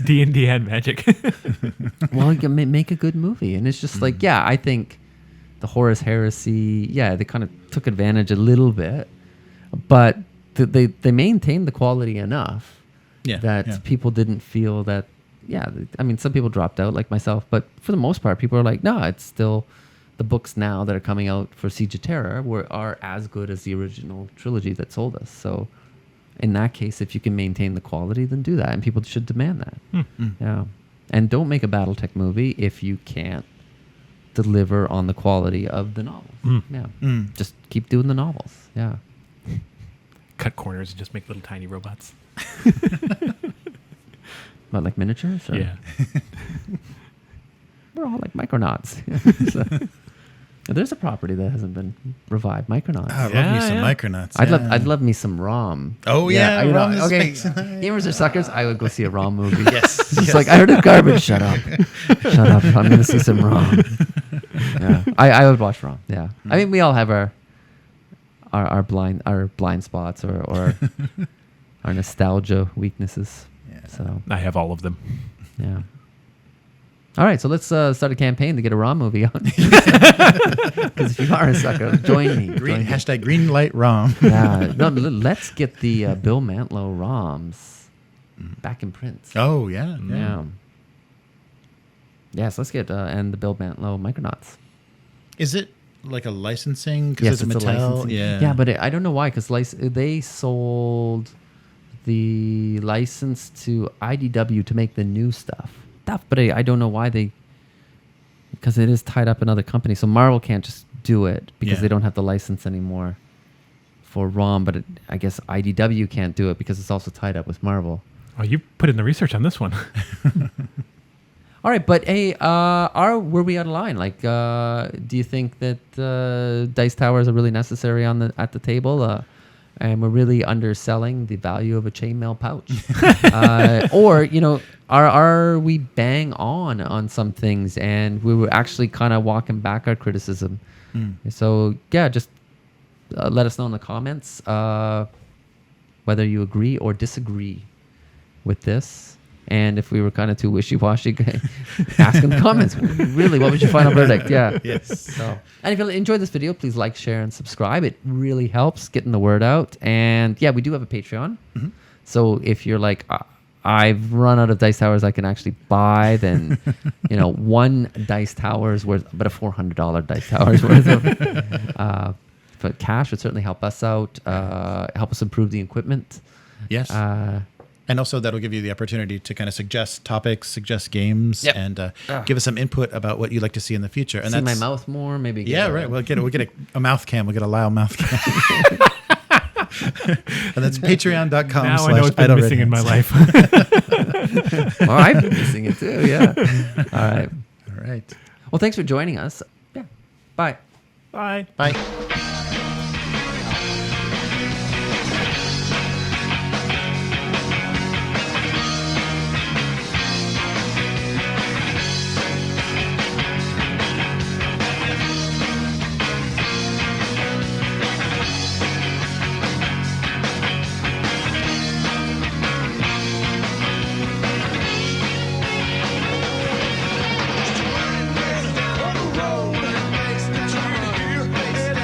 D&D and magic. well, you make a good movie, and it's just like, yeah, I think the Horus Heresy, yeah, they kind of took advantage a little bit, but they maintained the quality enough that people didn't feel that. Yeah, I mean, some people dropped out, like myself, but for the most part, people are like, no, it's still the books now that are coming out for Siege of Terror are as good as the original trilogy that sold us. So, in that case, if you can maintain the quality, then do that, and people should demand that. Yeah, and don't make a BattleTech movie if you can't deliver on the quality of the novels. Yeah, just keep doing the novels. Yeah, Cut corners and just make little tiny robots. what, like miniatures? Or? Yeah. We're all like Micronauts. So, there's a property that hasn't been revived. Micronauts. I love me some Micronauts. I'd love me some ROM. Oh yeah, you know, ROM is okay. nice. Gamers are suckers. I would go see a ROM movie. Yes, It's yes. like, I heard it's garbage. Shut up. Shut up. I'm gonna see some ROM. Yeah, I would watch ROM. Yeah, I mean, we all have our blind spots or our nostalgia weaknesses. Yeah. So I have all of them. yeah. All right, so let's start a campaign to get a ROM movie on. Because if you are a sucker, join me. Green, hashtag green light ROM. Yeah, no, let's get the Bill Mantlo ROMs back in print. Oh yeah. Yeah. Yes, let's get and the Bill Mantlo Micronauts. Is it like a licensing? Yes, it's it's a Mattel. licensing. Yeah. But I don't know why, because they sold the license to IDW to make the new stuff. But I don't know why because it is tied up in other companies. So Marvel can't just do it because they don't have the license anymore for ROM. But I guess IDW can't do it because it's also tied up with Marvel. Oh, you put in the research on this one. All right, but hey, were we out of line? Like, do you think that Dice Towers are really necessary at the table? And we're really underselling the value of a chainmail pouch, or are we bang on some things, and we were actually kind of walking back our criticism? So yeah, just let us know in the comments whether you agree or disagree with this. And if we were kind of too wishy-washy, ask in the comments. Really, what was your final verdict? Yeah. Yes. So, and if you enjoyed this video, please like, share, and subscribe. It really helps getting the word out. And yeah, we do have a Patreon. So if you're like, I've run out of Dice Towers I can actually buy, then one Dice Towers worth, but a $400 Dice Towers worth of. But cash would certainly help us out. Help us improve the equipment. Yes. And also that'll give you the opportunity to kind of suggest topics, suggest games, and give us some input about what you'd like to see in the future. And see my mouth more, maybe. Right. We'll get a mouth cam. We'll get a loud mouth cam. And that's patreon.com. Now I know what's been missing in my life. Well, I've been missing it too. Yeah. All right. Well, thanks for joining us. Yeah. Bye. Bye. Bye. Road that makes the journey here, makes the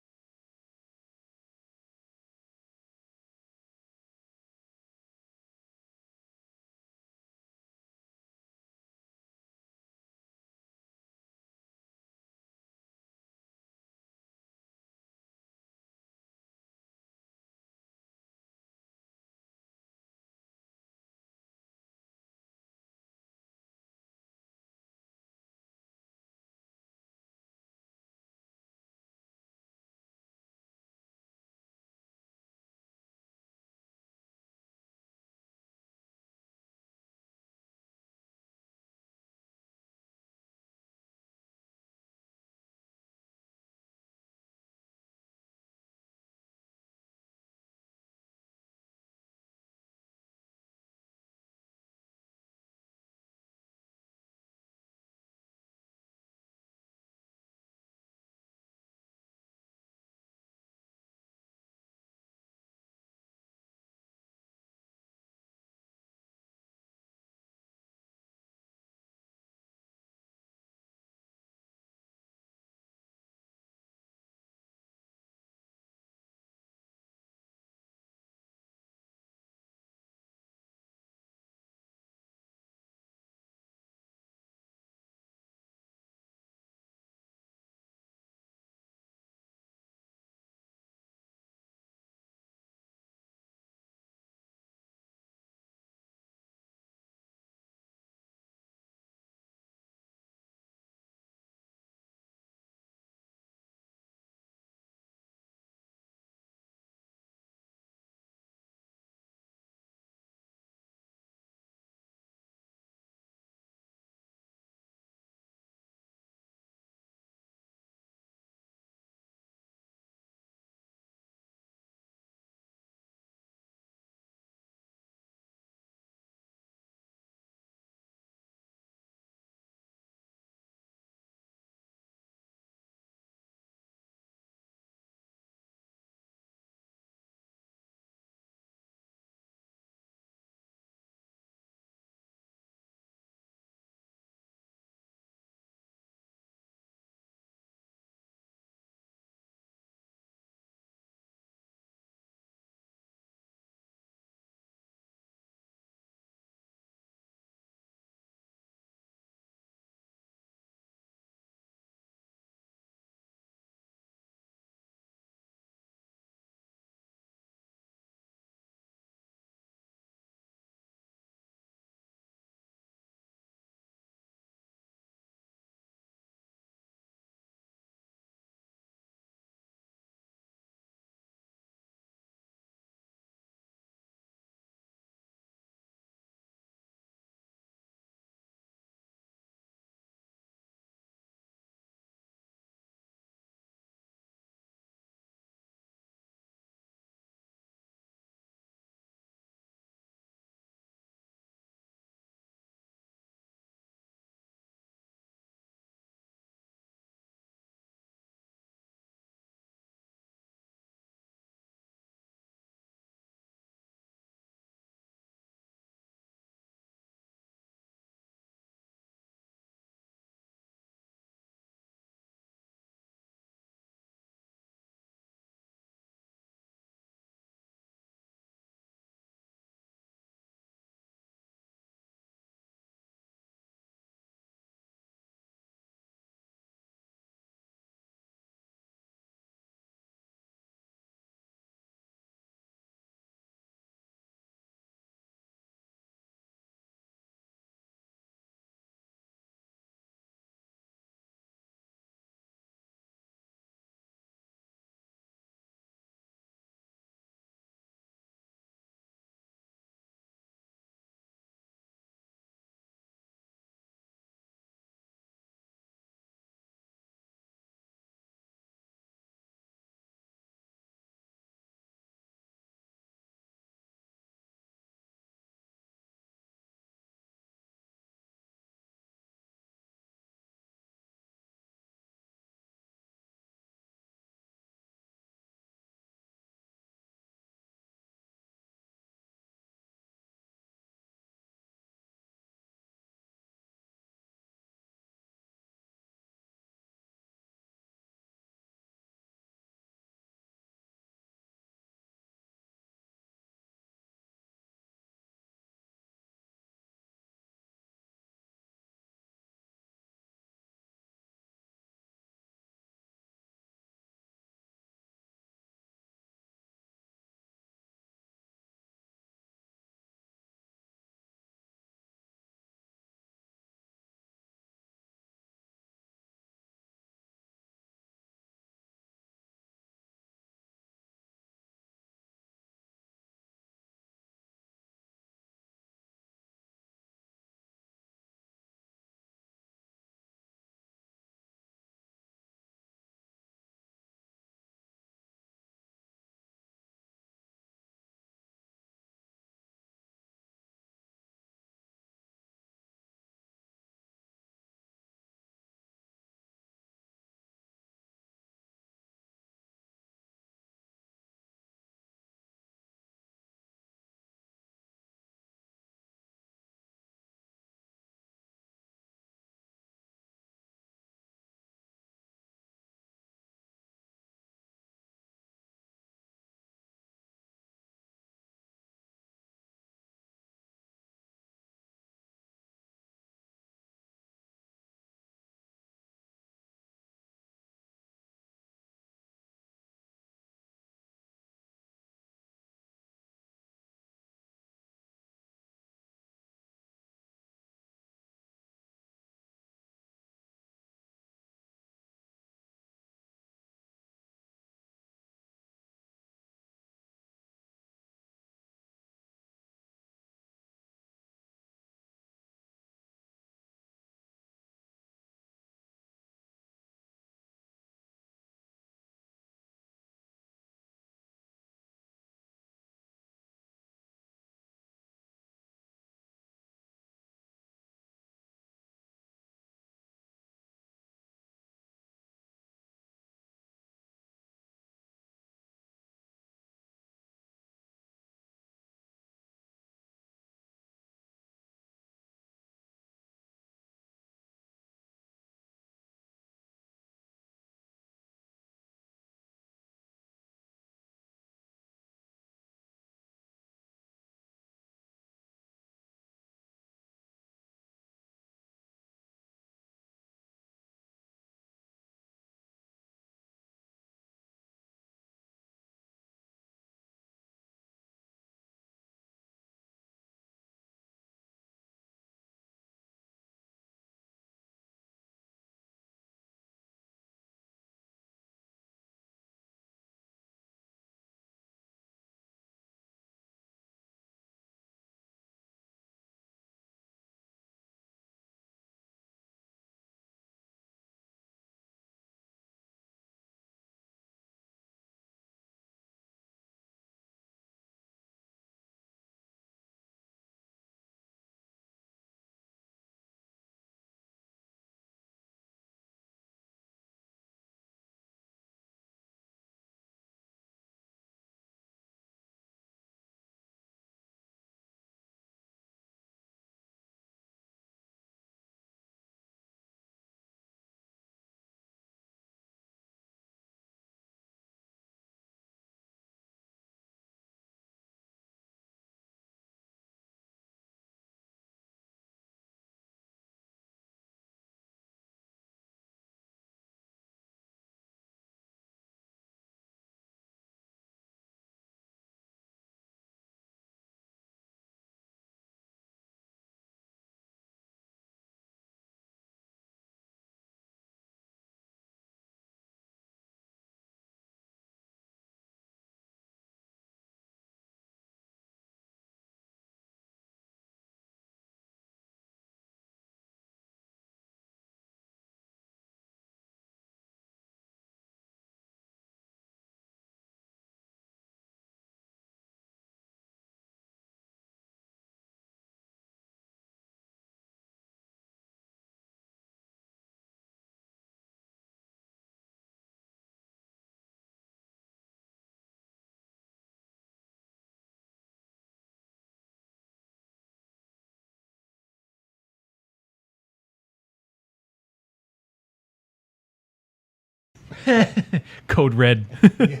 Code Red. Yeah, right.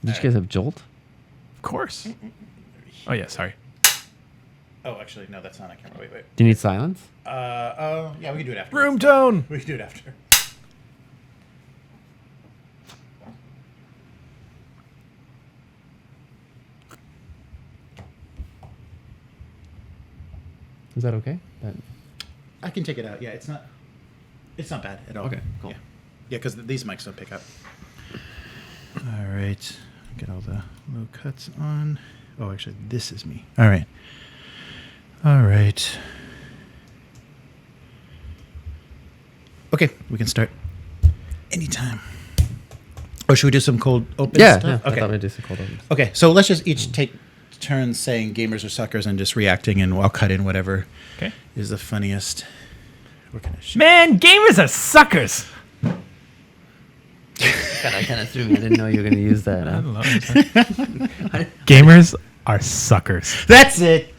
Did you guys have Jolt? Of course. Oh yeah, sorry. Oh, actually, no, that's not on camera. Wait. Do you need silence? Oh, yeah, we can do it after. Room tone. We can do it after. Is that okay? I can take it out. Yeah, it's not bad at all. Okay, cool. Yeah, because these mics don't pick up. All right, get all the low cuts on. Oh, actually, this is me. All right. Okay, we can start anytime. Oh, should we do some cold open Yeah, stuff? I Okay. thought we'd do some cold opens. Okay, so let's just each take turns saying gamers are suckers and just reacting, and I'll cut in whatever Okay. is the funniest. We're gonna Man, gamers are suckers. God, I kind of threw me. I didn't know you were going to use that. I love it. Gamers are suckers. That's it.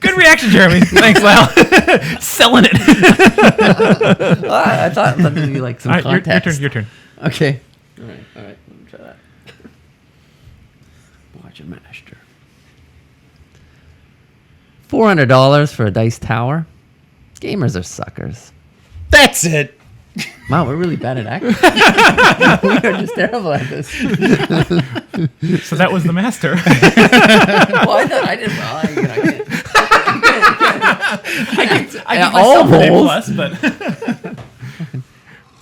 Good reaction, Jeremy. Thanks, Lyle. Selling it. I thought that would be like some All right, context. your turn. Okay. All right. Let me try that. Watch a master. $400 for a dice tower. Gamers are suckers. That's it. Wow, we're really bad at acting. We are just terrible at this. So that was the master. Well, I thought I didn't. Well, I give all myself an A rolls. plus, but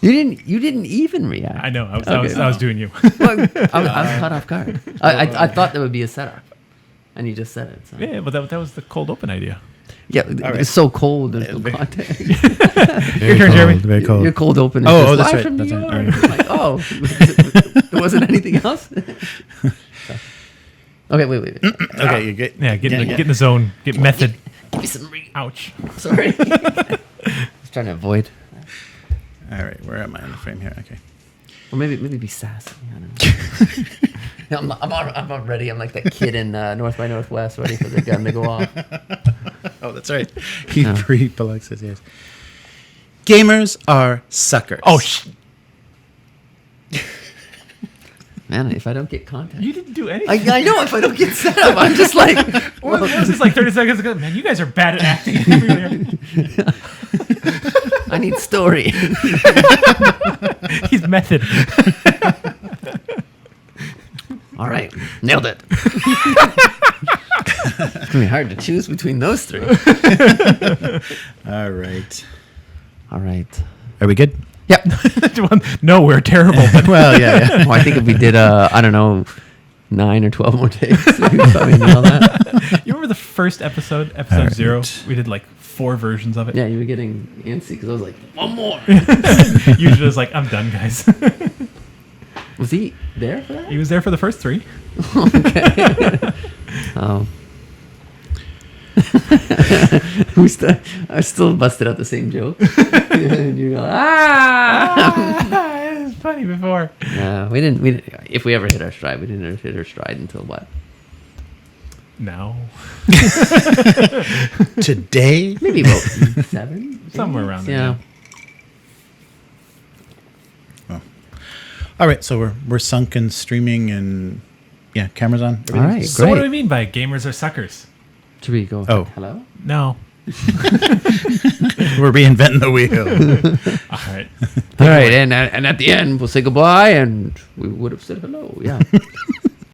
You didn't even react. I know. I Okay. was doing you. Well, I was caught off guard. I thought there would be a setup, and you just said it. So. Yeah, but that was the cold open idea. Yeah, right. it's so cold. There's no very- context. Your turn, Jeremy. Very cold. Your cold open. Is Oh, just that's live right, from that's New right. York. Like, oh, there wasn't anything else. Okay, wait. Okay, you get. Yeah, get in the zone. Get method. Give me some. Ouch. Sorry. I was trying to avoid. All right, where am I in the frame here? Okay. Or maybe be sassy. I don't know. I'm ready. I'm like that kid in North by Northwest, ready for the gun to go off. Oh, that's right. He pre-plugs his ears. Gamers are suckers. Oh, Man, if I don't get contact. you didn't do anything. I know if I don't get set up, I'm just like. What was this like 30 seconds ago? Man, you guys are bad at acting. I need story. He's method. All right, nailed it. It's gonna be hard to choose between those three. All right. All right. Are we good? Yep. No, we're terrible. Well, yeah. Well, I think if we did, I don't know, 9 or 12 more takes, we could probably nail that. You remember the first episode All right. 0? We did like 4 versions of it. Yeah, you were getting antsy because I was like, one more. Usually it's like, I'm done, guys. Was he there for that? He was there for the first 3. Oh. I still busted out the same joke. And you go, It was funny before. No, we didn't. If we ever hit our stride, we didn't hit our stride until what? No. Today? Maybe about 7? Somewhere around there. Yeah. All right, so we're sunken, streaming, and yeah, cameras on. All right, So what do great. we mean by gamers are suckers? Should we go? Oh. Hello? No. We're reinventing the wheel. All right. All right, and at the end, we'll say goodbye, and we would have said hello. Yeah.